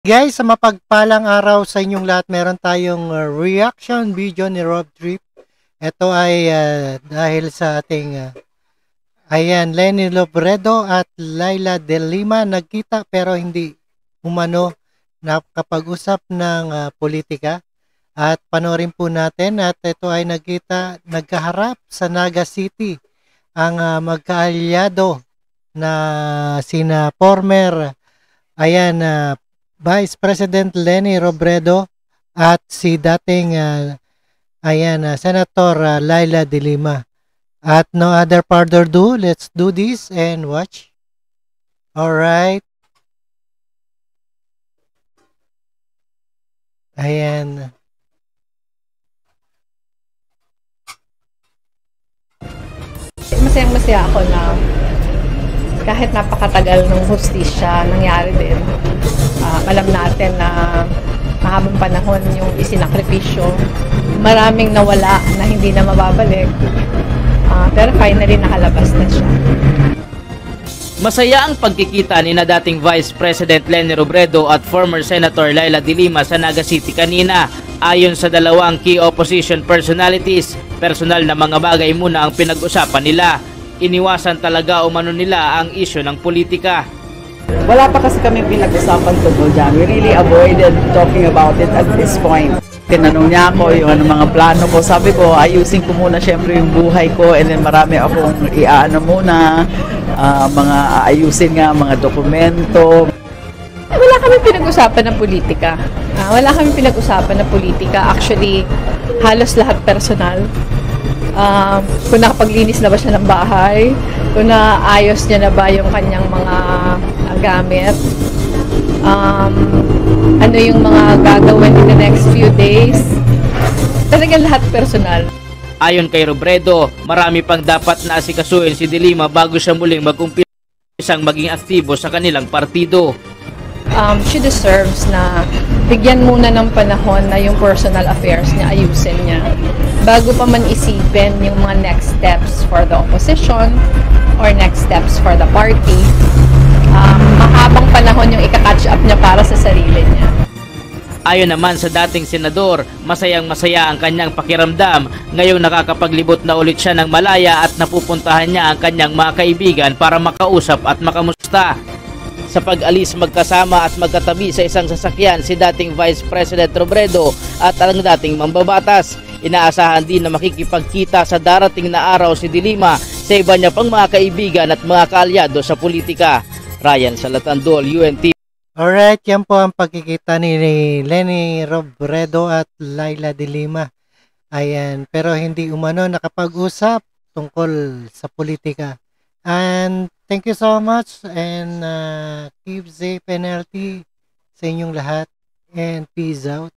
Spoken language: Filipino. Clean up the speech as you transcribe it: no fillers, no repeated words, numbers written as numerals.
Guys, sa mapagpalang araw sa inyong lahat, meron tayong reaction video ni Rob Trip. Ito ay dahil sa ating ayan, Leni Robredo at Laila De Lima nagkita pero hindi umano nakapag-usap ng politika. At panoorin po natin at ito ay nagkaharap sa Naga City ang magkaalyado na sina former ayan Vice President Leni Robredo at si dating Senator Laila De Lima. At no other further ado, let's do this and watch. Alright. Ayan. Masayang-masaya ako na kahit napakatagal ng hustisya nangyari din. Alam natin na mahabang panahon yung isinakripisyo. Maraming nawala na hindi na mababalik. Pero finally nakalabas na siya. Masaya ang pagkikita ni na dating Vice President Leni Robredo at former Senator Laila De Lima sa Naga City kanina. Ayon sa dalawang key opposition personalities, personal na mga bagay muna ang pinag-usapan nila. Iniwasan talaga umano nila ang isyu ng politika. Wala pa kasi kami pinag-usapan tungkol dyan. We really avoided talking about it at this point. Tinanong niya ako yung mga plano ko. Sabi ko, ayusin ko muna syempre yung buhay ko and then marami akong iaano muna, mga ayusin nga, mga dokumento. Wala kami pinag-usapan ng politika. Actually, halos lahat personal. Kung nakapaglinis na ba siya ng bahay, kung naayos niya na ba yung kanyang mga gamit, ano yung mga gagawin in the next few days. Talagang lahat personal. Ayon kay Robredo, marami pang dapat na asikasuhin si De Lima bago siya muling mag-umpisang maging aktibo sa kanilang partido. She deserves na bigyan muna ng panahon na yung personal affairs niya ayusin niya bago pa man isipin yung mga next steps for the opposition or next steps for the party. Mahabang panahon yung ika-catch up niya para sa sarili niya. Ayon naman sa dating senador, masayang-masaya ang kanyang pakiramdam ngayong nakakapaglibot na ulit siya ng Malaya at napupuntahan niya ang kanyang mga kaibigan para makausap at makamusta. Sa pag-alis magkasama at magkatabi sa isang sasakyan si dating Vice President Robredo at ang dating mambabatas. Inaasahan din na makikipagkita sa darating na araw si De Lima sa iba niya pang mga kaibigan at mga kaalyado sa politika. Ryan Salatandol, UNT. Alright, yan po ang pagkikita ni Leni Robredo at Laila De Lima. Ayan, pero hindi umano nakapag-usap tungkol sa politika. And thank you so much and keep safe and healthy sa inyong lahat and peace out.